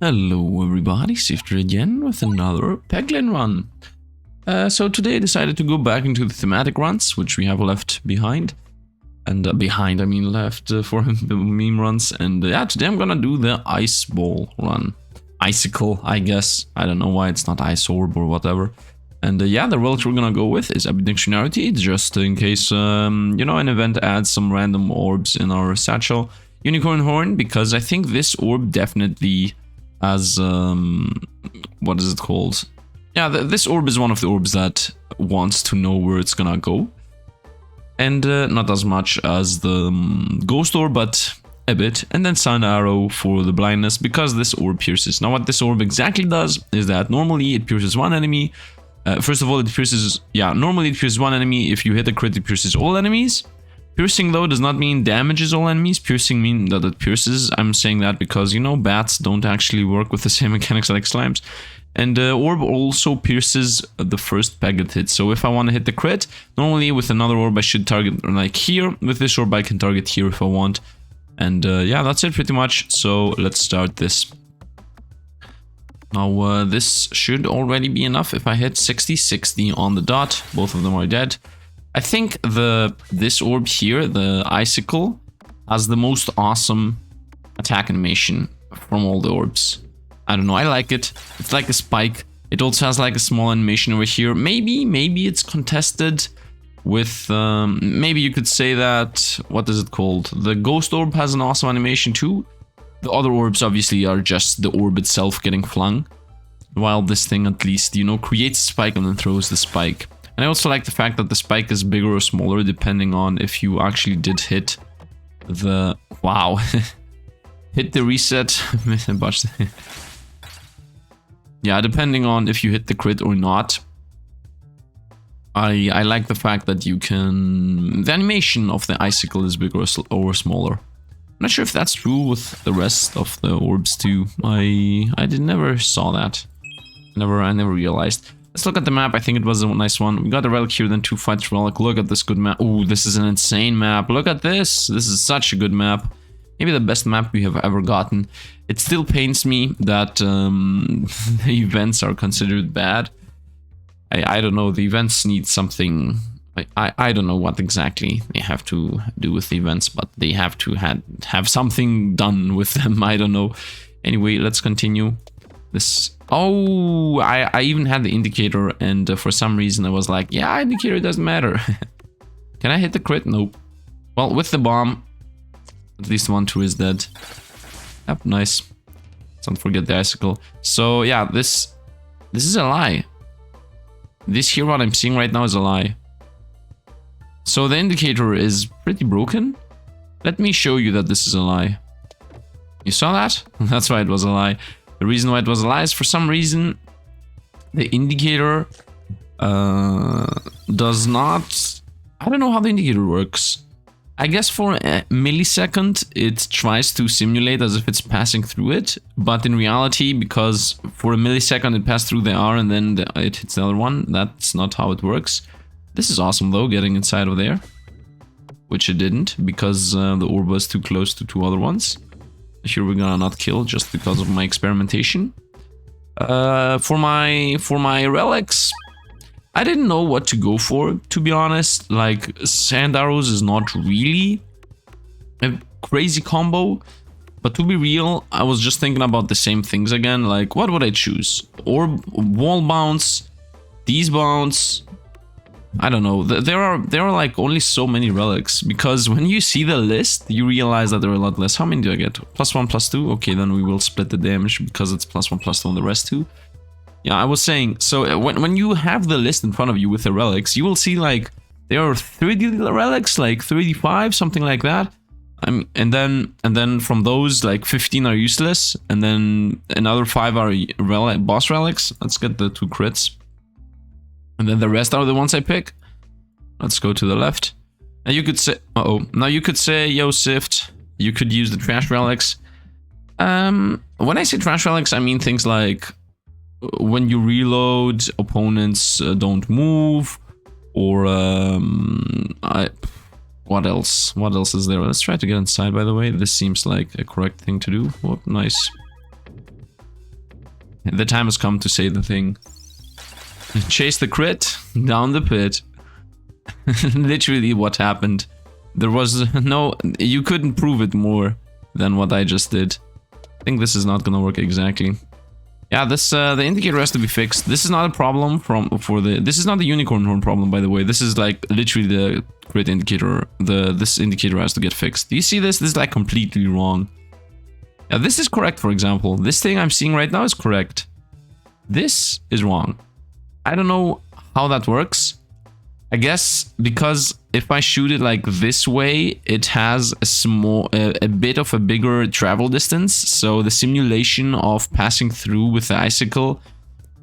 Hello everybody, Sifd again with another Peglin run. So today I decided to go back into the thematic runs, which we have left behind. And left for the meme runs. And yeah, today I'm gonna do the ice ball run. Icicle, I guess. I don't know why it's not ice orb or whatever. And yeah, the relic we're gonna go with is Dictionarity, just in case, you know, an event adds some random orbs in our satchel. Unicorn Horn, because I think this orb definitely has, what is it called? Yeah, this orb is one of the orbs that wants to know where it's gonna go. And not as much as the ghost orb, but a bit. And then Sun Arrow for the blindness, because this orb pierces. Now what this orb exactly does is that normally it pierces one enemy. First of all, it pierces, normally it pierces one enemy. If you hit a crit, it pierces all enemies. Piercing, though, does not mean damages all enemies. Piercing means that it pierces. I'm saying that because, you know, bats don't actually work with the same mechanics like slimes. And orb also pierces the first peg it hits. So if I want to hit the crit, normally with another orb I should target like here. With this orb I can target here if I want. And yeah, that's it pretty much. So let's start this. Now this should already be enough. If I hit 60-60 on the dot, both of them are dead. I think this orb here, the Icicle, has the most awesome attack animation from all the orbs. I don't know, I like it. It's like a spike. It also has like a small animation over here. Maybe it's contested with, maybe you could say that, what is it called? The Ghost Orb has an awesome animation too. The other orbs obviously are just the orb itself getting flung. While this thing at least, you know, creates a spike and then throws the spike. And I also like the fact that the spike is bigger or smaller depending on if you actually did hit the... Wow. Hit the reset. Yeah, depending on if you hit the crit or not. I like the fact that you can... The animation of the Icicle is bigger or smaller. I'm not sure if that's true with the rest of the orbs too. I never saw that. I never realized. Let's look at the map. I think it was a nice one. We got a relic here, then 2 fights relic. Look at this good map. Oh, this is an insane map. Look at this. This is such a good map. Maybe the best map we have ever gotten. It still pains me that the events are considered bad. I don't know. The events need something. I don't know what exactly they have to do with the events, but they have to have something done with them. I don't know. Anyway, let's continue. This... Oh, I even had the indicator, and for some reason I was like, yeah, indicator doesn't matter. Can I hit the crit? Nope. Well, with the bomb, at least 1-2 is dead. Yep, nice. Don't forget the Icicle. So yeah, this is a lie. This here, what I'm seeing right now, is a lie. So the indicator is pretty broken. Let me show you that this is a lie. You saw that? That's why it was a lie. The reason why it was a lie is for some reason the indicator does not... I don't know how the indicator works. I guess for a millisecond it tries to simulate as if it's passing through it, but in reality, because for a millisecond it passed through the R and then it hits the other one, that's not how it works. This is awesome though, getting inside of there, which it didn't because the orb was too close to 2 other ones. Here we're gonna not kill just because of my experimentation. For my relics, I didn't know what to go for, to be honest. Like, sand arrows is not really a crazy combo, but to be real, I was just thinking about the same things again. Like, what would I choose? Orb, wall bounce, these bounce. I don't know. There are like only so many relics, because when you see the list, you realize that there are a lot less. How many do I get? +1, +2? Okay, then we will split the damage because it's +1, +2 on the rest too. Yeah, I was saying, so when you have the list in front of you with the relics, you will see like there are 30 relics, like 35, something like that. And then from those, like 15 are useless, and then another 5 are boss relics. Let's get the 2 crits. And then the rest are the ones I pick. Let's go to the left. And you could say, now you could say, yo, Sifd, you could use the trash relics. When I say trash relics, I mean things like when you reload, opponents don't move, or what else? What else is there? Let's try to get inside, by the way. This seems like a correct thing to do. Oh, nice. The time has come to say the thing. Chase the crit down the pit. Literally what happened. There was no... You couldn't prove it more than what I just did. I think this is not gonna work exactly. Yeah, this the indicator has to be fixed. This is not a problem this is not the unicorn horn problem, by the way. This is like literally the crit indicator. This indicator has to get fixed. Do you see this? This is like completely wrong. Yeah, this is correct, for example. This thing I'm seeing right now is correct. This is wrong. I don't know how that works. I guess because if I shoot it like this way, it has a bit of a bigger travel distance. So the simulation of passing through with the icicle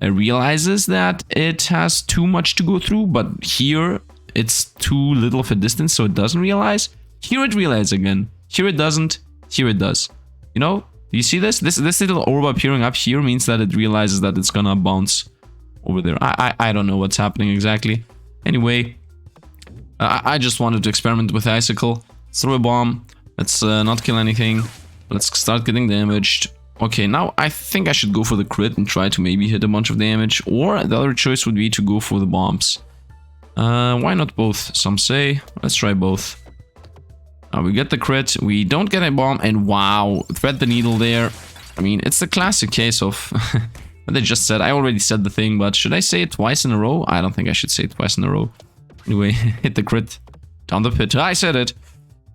realizes that it has too much to go through. But here it's too little of a distance, so it doesn't realize. Here it realizes again. Here it doesn't. Here it does. You know? Do you see this? This little orb appearing up here means that it realizes that it's gonna bounce over there. I don't know what's happening exactly. Anyway, I just wanted to experiment with the icicle. Let's throw a bomb. Let's not kill anything. Let's start getting damaged. Okay, now I think I should go for the crit and try to maybe hit a bunch of damage. Or the other choice would be to go for the bombs. Why not both, some say. Let's try both. We get the crit, we don't get a bomb, and wow, thread the needle there. I mean, it's the classic case of... what I just said. I already said the thing, but should I say it twice in a row? I don't think I should say it twice in a row. Anyway, hit the crit. Down the pit. I said it.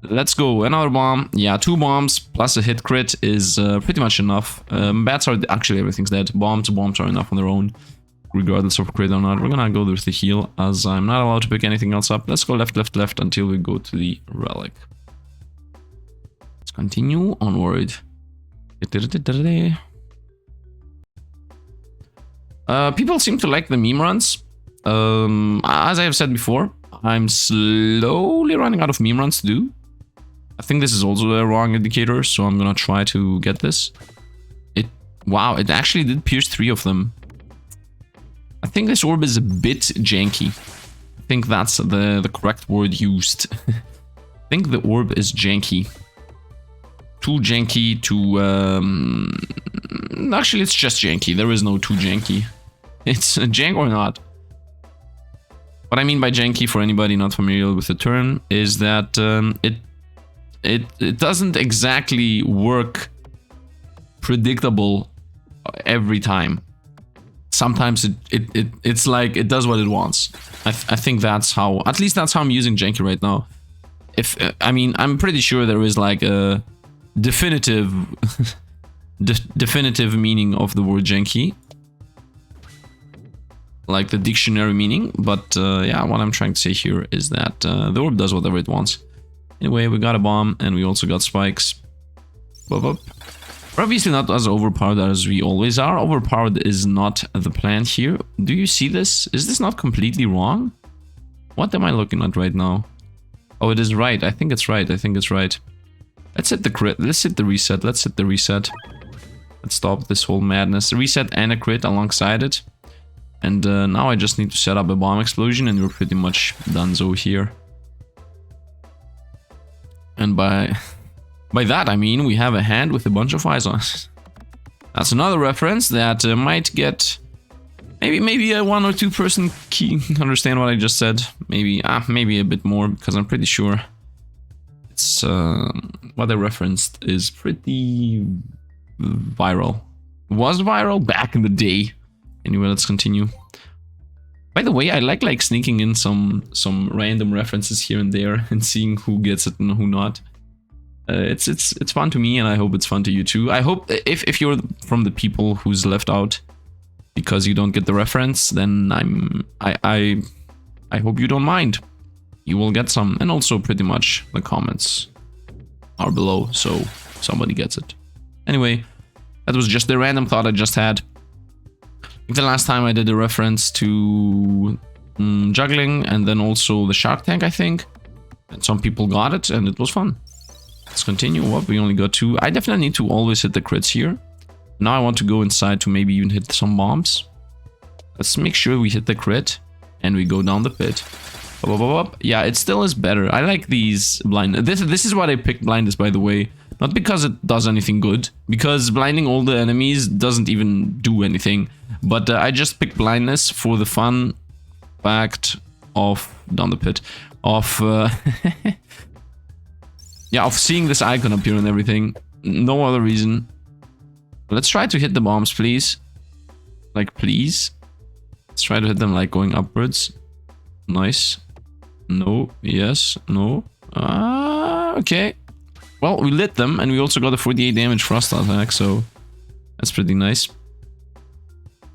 Let's go. Another bomb. Yeah, 2 bombs plus a hit crit is pretty much enough. Bats are... Actually, everything's dead. Bombs are enough on their own. Regardless of crit or not. We're gonna go with the heal, as I'm not allowed to pick anything else up. Let's go left, left, left until we go to the relic. Let's continue onward. People seem to like the meme runs. As I have said before, I'm slowly running out of meme runs to do. I think this is also a wrong indicator, so I'm gonna try to get this. Wow, it actually did pierce 3 of them. I think this orb is a bit janky. I think that's the correct word used. I think the orb is janky. Too janky to... Actually, it's just janky. There is no too janky. It's jank or not. What I mean by janky, for anybody not familiar with the term, is that it doesn't exactly work predictable every time. Sometimes it's like it does what it wants. I think that's how, at least that's how I'm using janky right now. I mean, I'm pretty sure there is like a definitive definitive meaning of the word janky, like the dictionary meaning, but yeah, what I'm trying to say here is that the orb does whatever it wants. Anyway, we got a bomb and we also got spikes. We're obviously not as overpowered as we always are. Overpowered is not the plan here. Do you see this? Is this not completely wrong? What am I looking at right now? Oh, it is right. I think it's right. I think it's right. Let's hit the crit. Let's hit the reset. Let's hit the reset. Let's stop this whole madness. Reset and a crit alongside it. And now I just need to set up a bomb explosion and we're pretty much donezo here. And by that I mean we have a hand with a bunch of eyes on it. That's another reference that might get... Maybe a 1 or 2 person key understand what I just said. Maybe a bit more, because I'm pretty sure it's what I referenced is pretty viral. Was viral back in the day. Anyway, let's continue. By the way, I like sneaking in some random references here and there and seeing who gets it and who not. It's fun to me, and I hope it's fun to you too. I hope if you're from the people who's left out because you don't get the reference, then I hope you don't mind. You will get some, and also pretty much the comments are below, so somebody gets it. Anyway, that was just the random thought I just had. The last time I did a reference to juggling and then also the Shark Tank, I think. And some people got it and it was fun. Let's continue. What? We only got 2. I definitely need to always hit the crits here. Now I want to go inside to maybe even hit some bombs. Let's make sure we hit the crit and we go down the pit. Yeah, it still is better. I like these blind. This is what I picked blindness, by the way. Not because it does anything good, because blinding all the enemies doesn't even do anything. But I just picked blindness for the fun fact of down the pit of yeah, of seeing this icon appear and everything. No other reason. Let's try to hit the bombs, please. Like, please. Let's try to hit them like going upwards. Nice. No. Yes. No. Okay. Well, we lit them, and we also got a 48 damage frost attack, so that's pretty nice.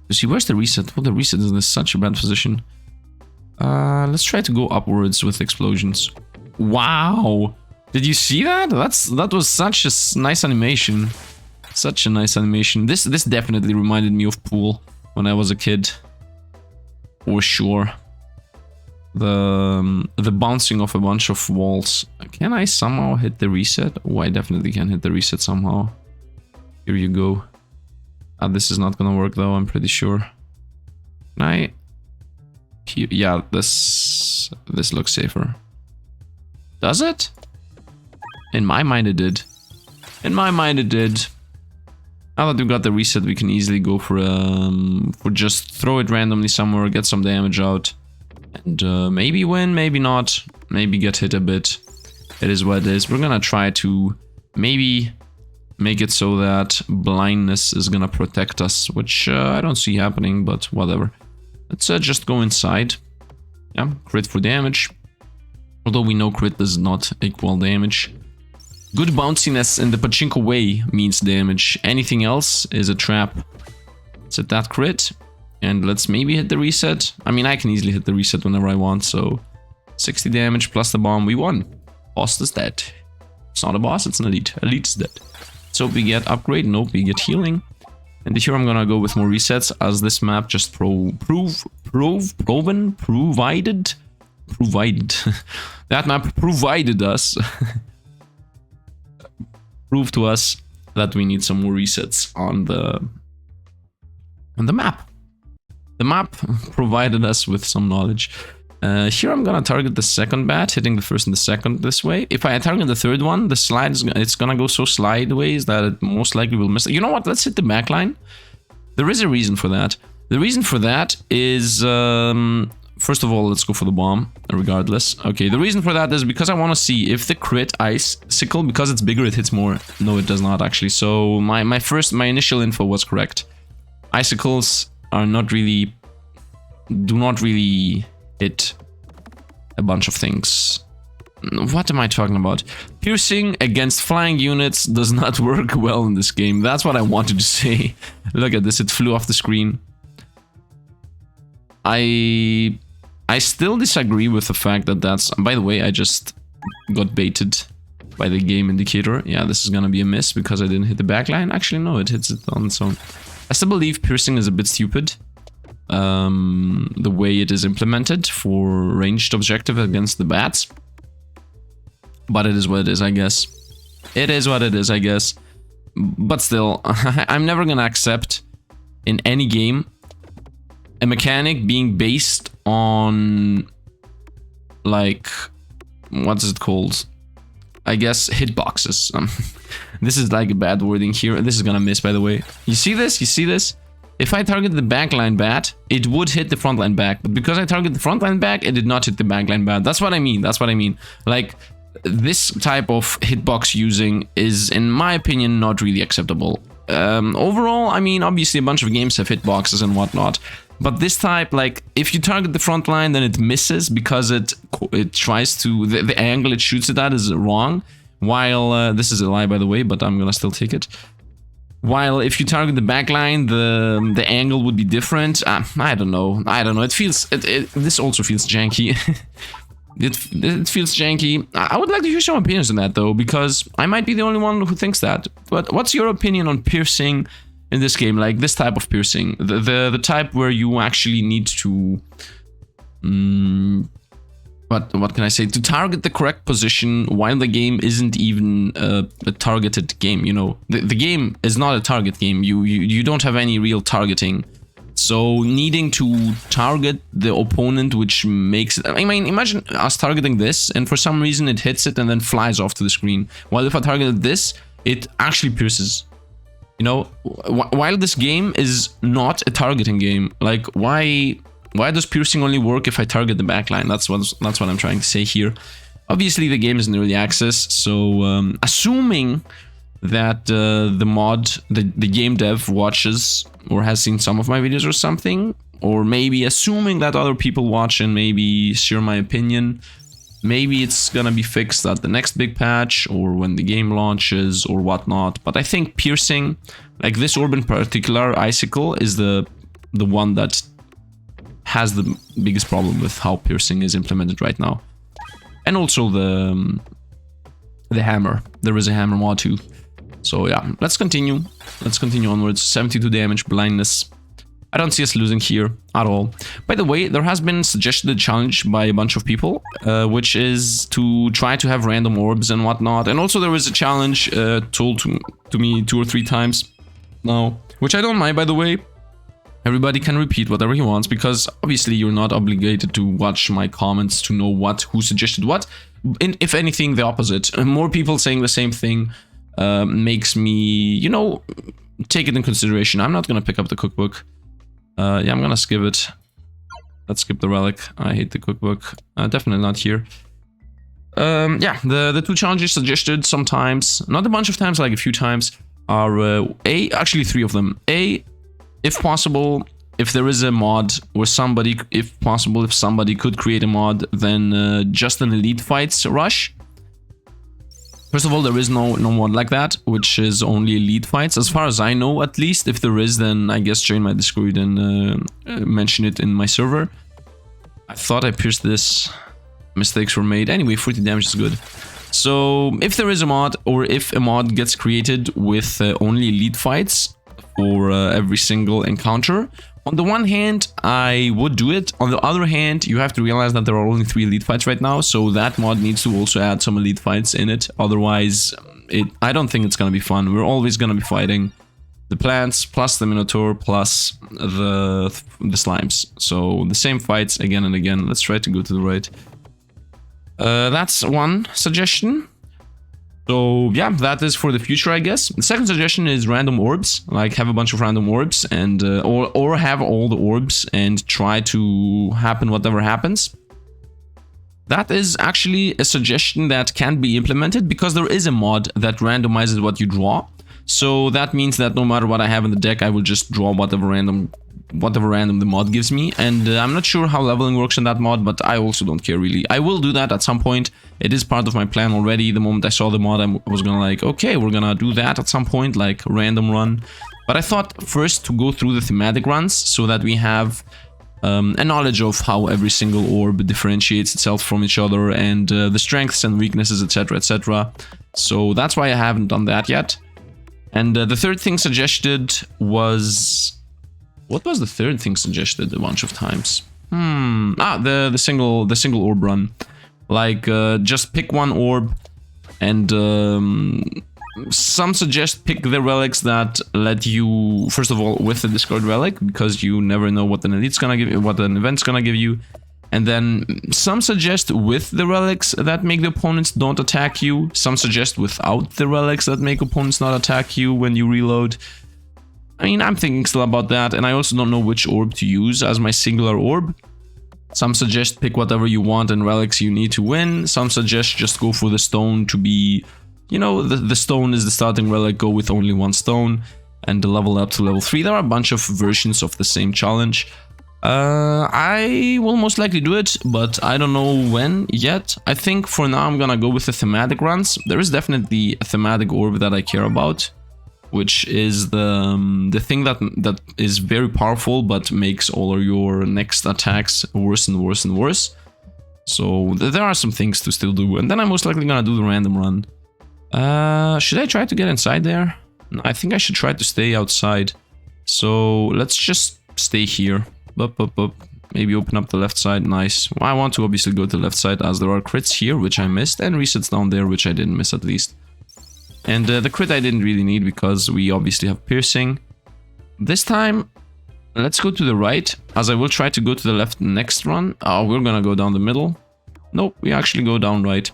You see, where's the reset? Well, the reset is in such a bad position. Let's try to go upwards with explosions. Wow! Did you see that? That was such a nice animation. Such a nice animation. This definitely reminded me of Pool when I was a kid. For sure. The bouncing of a bunch of walls. Can I somehow hit the reset? Oh, I definitely can hit the reset somehow. Here you go. This is not gonna work though, I'm pretty sure. Can I? Here, yeah, this looks safer. Does it? In my mind it did. In my mind it did. Now that we got the reset, we can easily go for just throw it randomly somewhere, get some damage out. And maybe win, maybe not. Maybe get hit a bit. It is what it is. We're gonna try to maybe make it so that blindness is gonna protect us, which I don't see happening, but whatever. Let's just go inside. Yeah, crit for damage. Although we know crit does not equal damage. Good bounciness in the Pachinko way means damage. Anything else is a trap. Set that crit. And let's maybe hit the reset. I mean, I can easily hit the reset whenever I want, so 60 damage plus the bomb, we won. Boss is dead. It's not a boss, it's an elite. Elite is dead. So we get upgrade, nope, we get healing. And here I'm gonna go with more resets, as this map just provided. That map provided us. Proved to us that we need some more resets on the map. The map provided us with some knowledge. Here I'm gonna target the second bat, hitting the first and the second this way. If I target the third one, the slide it's gonna go so slideways that it most likely will miss it. You know what? Let's hit the back line. There is a reason for that. The reason for that is first of all, let's go for the bomb, regardless. Okay, the reason for that is because I want to see if the crit Icicle, because it's bigger, it hits more. No, it does not actually. So my initial info was correct. Icicles are do not really hit a bunch of things. What am I talking about? Piercing against flying units does not work well in this game. That's what I wanted to say. Look at this, it flew off the screen. I still disagree with the fact that that's... By the way, I just got baited by the game indicator. Yeah, this is gonna be a miss because I didn't hit the backline. Actually, no, it hits it on its own. I still believe piercing is a bit stupid. The way it is implemented for ranged objective against the bats. But it is what it is, I guess. It is what it is, I guess. But still, I'm never gonna accept in any game a mechanic being based on, like, what is it called? I guess hitboxes. This is like a bad wording here. This is gonna miss, by the way. You see this? You see this? If I target the backline bat, it would hit the frontline back. But because I target the frontline back, it did not hit the backline bat. That's what I mean. That's what I mean. Like, this type of hitbox using is, in my opinion, not really acceptable. Overall, I mean, obviously a bunch of games have hitboxes and whatnot. But this type, like, if you target the front line, then it misses because it tries to... The angle it shoots it at is wrong. While... this is a lie, by the way, but I'm gonna still take it. While if you target the back line, the angle would be different. I don't know. I don't know. It feels... this also feels janky. It feels janky. I would like to hear some opinions on that, though, because I might be the only one who thinks that. But what's your opinion on piercing in this game? Like, this type of piercing. The type where you actually need to... what can I say? To target the correct position while the game isn't even a targeted game, you know? The game is not a target game. You don't have any real targeting. So needing to target the opponent, which makes it... I mean, imagine us targeting this, and for some reason it hits it and then flies off to the screen. While if I targeted this, it actually pierces. You know, while this game is not a targeting game, like why does piercing only work if I target the backline? That's what I'm trying to say here. Obviously, the game is in early access, so assuming that the game dev watches or has seen some of my videos or something, or maybe assuming that other people watch and maybe share my opinion, maybe it's gonna be fixed at the next big patch or when the game launches or whatnot. But I think piercing, like this orb in particular, Icicle, is the one that has the biggest problem with how piercing is implemented right now. And also the hammer. There is a hammer mod too. So yeah, let's continue. Let's continue onwards. 72 damage, blindness. I don't see us losing here at all. By the way, there has been suggested a challenge by a bunch of people, which is to try to have random orbs and whatnot. And also there is a challenge told to me 2 or 3 times now, which I don't mind, by the way. Everybody can repeat whatever he wants, because obviously you're not obligated to watch my comments to know who suggested what. If anything, the opposite. More people saying the same thing makes me, you know, take it in consideration. I'm not gonna pick up the cookbook. Yeah, I'm gonna skip it. Let's skip the relic. I hate the cookbook. Definitely not here. Yeah, the 2 challenges suggested sometimes, not a bunch of times, like a few times, are actually 3 of them. If possible, if there is a mod or somebody, if possible, if somebody could create a mod, then just an elite fights rush. First of all, there is no mod like that, which is only elite fights. As far as I know, at least. If there is, then I guess join my Discord and mention it in my server. I thought I pierced this. Mistakes were made. Anyway, 40 damage is good. So, if there is a mod, or if a mod gets created with only elite fights for every single encounter, on the one hand, I would do it. On the other hand, you have to realize that there are only 3 elite fights right now, so that mod needs to also add some elite fights in it. Otherwise, I don't think it's gonna be fun. We're always gonna be fighting the plants, plus the Minotaur, plus the slimes. So the same fights again and again. Let's try to go to the right. That's one suggestion. So yeah, that is for the future, I guess. The second suggestion is random orbs, like have a bunch of random orbs and or have all the orbs and try to happen whatever happens. That is actually a suggestion that can be implemented because there is a mod that randomizes what you draw. So that means that no matter what I have in the deck, I will just draw whatever random the mod gives me. And I'm not sure how leveling works in that mod, but I also don't care really. I will do that at some point. It is part of my plan already. The moment I saw the mod, I was gonna like, okay, we're gonna do that at some point, like random run. But I thought first to go through the thematic runs so that we have a knowledge of how every single orb differentiates itself from each other and the strengths and weaknesses, etc, etc. So that's why I haven't done that yet. And the third thing suggested was... What was the third thing suggested a bunch of times? The single orb run. Like, just pick one orb and some suggest pick the relics that let you, first of all, with the discard relic, because you never know what an elite's gonna give you, what an event's gonna give you. And then some suggest with the relics that make the opponents don't attack you. Some suggest without the relics that make opponents not attack you when you reload. I mean, I'm thinking still about that, and I also don't know which orb to use as my singular orb. Some suggest pick whatever you want and relics you need to win. Some suggest just go for the stone to be, you know, the stone is the starting relic, go with only 1 stone and level up to level 3. There are a bunch of versions of the same challenge. I will most likely do it, but I don't know when yet. I think for now I'm gonna go with the thematic runs. There is definitely a thematic orb that I care about, which is the thing that is very powerful but makes all of your next attacks worse and worse and worse. So there are some things to still do, and then I'm most likely gonna do the random run. Should I try to get inside there? No, I think I should try to stay outside. So let's just stay here. Maybe open up the left side. Nice. I want to obviously go to the left side as there are crits here, which I missed, and resets down there, which I didn't miss at least. And the crit I didn't really need because we obviously have piercing. This time, let's go to the right, as I will try to go to the left next run. Oh, we're gonna go down the middle. Nope, we actually go down right.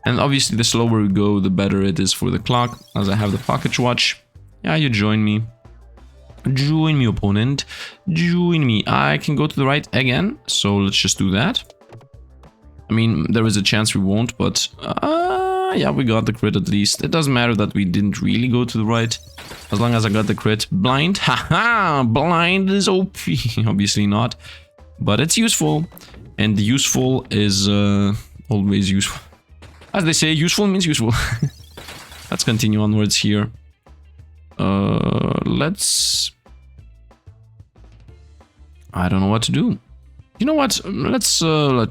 And obviously the slower we go, the better it is for the clock, as I have the pocket watch. Yeah, you join me. Join me, opponent. Join me. I can go to the right again, so let's just do that. I mean, there is a chance we won't, but yeah, we got the crit at least. It doesn't matter that we didn't really go to the right, as long as I got the crit. Blind? Haha! Blind is OP. Obviously not, but it's useful. And useful is always useful. As they say, useful means useful. Let's continue onwards here. Let's... I don't know what to do. You know what? Let's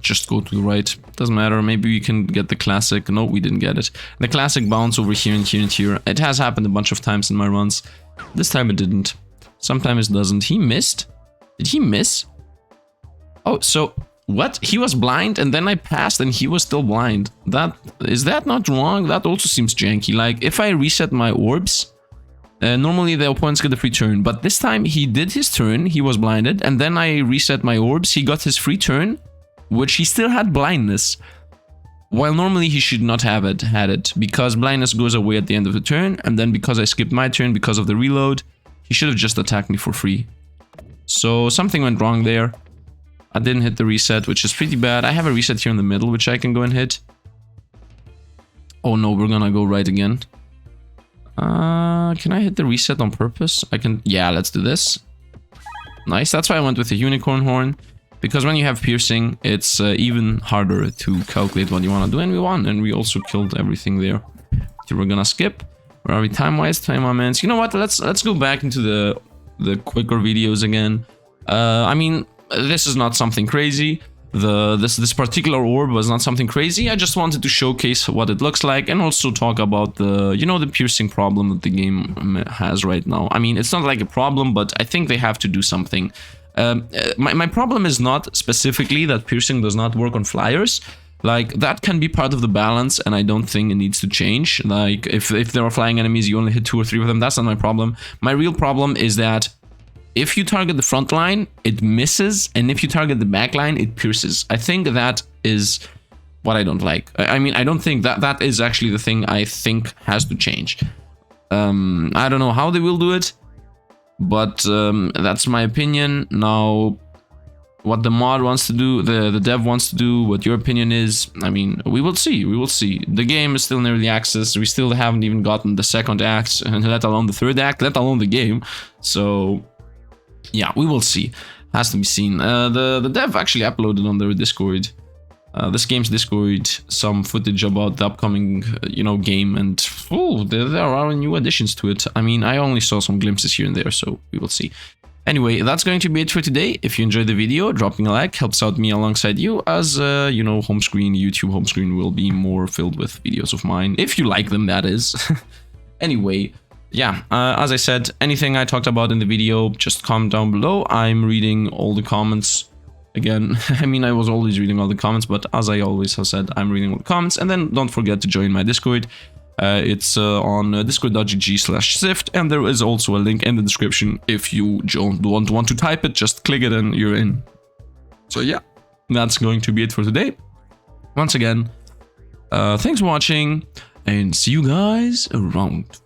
just go to the right. Doesn't matter. Maybe we can get the classic. No, we didn't get it. The classic bounce over here and here and here. It has happened a bunch of times in my runs. This time it didn't. Sometimes it doesn't. He missed. Did he miss? Oh, so what? He was blind and then I passed and he was still blind. Is that not wrong? That also seems janky. Like if I reset my orbs, normally the opponents get a free turn, but this time he did his turn, he was blinded, and then I reset my orbs, he got his free turn, which he still had blindness. While normally he should not have had it, because blindness goes away at the end of the turn, and then because I skipped my turn because of the reload, he should have just attacked me for free. So something went wrong there. I didn't hit the reset, which is pretty bad. I have a reset here in the middle, which I can go and hit. Oh no, we're gonna go right again. Can I hit the reset on purpose? I can. Yeah, let's do this. Nice. That's why I went with the unicorn horn, because when you have piercing, it's even harder to calculate what you want to do, and we won, and we also killed everything there. So we're gonna skip. Where are we time-wise? Time moments. You know what? Let's go back into the quicker videos again. I mean, this is not something crazy. This particular orb was not something crazy. I just wanted to showcase what it looks like and also talk about the piercing problem that the game has right now. I mean, it's not like a problem, but I think they have to do something. My problem is not specifically that piercing does not work on flyers. Like, that can be part of the balance, and I don't think it needs to change. Like, if there are flying enemies, you only hit 2 or 3 of them, that's not my problem. My real problem is that if you target the front line, it misses, and if you target the back line, it pierces. I think that is what I don't like. I mean, I don't think that is actually the thing I think has to change. I don't know how they will do it, but that's my opinion. Now, what the mod wants to do, the dev wants to do, what your opinion is, I mean, we will see, we will see. The game is still in early access, we still haven't even gotten the second act, let alone the third act, let alone the game, so yeah, we will see. Has to be seen. The dev actually uploaded on their Discord, this game's Discord, some footage about the upcoming, game, and oh, there are new additions to it. I mean, I only saw some glimpses here and there, so we will see. Anyway, that's going to be it for today. If you enjoyed the video, dropping a like helps out me alongside you, as, home screen, YouTube home screen will be more filled with videos of mine, if you like them, that is. Anyway, yeah, as I said, anything I talked about in the video, just comment down below. I'm reading all the comments. Again, I mean, I was always reading all the comments, but as I always have said, I'm reading all the comments. And then don't forget to join my Discord. It's on discord.gg/Sifd, and there is also a link in the description. If you don't want to type it, just click it and you're in. So yeah, that's going to be it for today. Once again, thanks for watching, and see you guys around.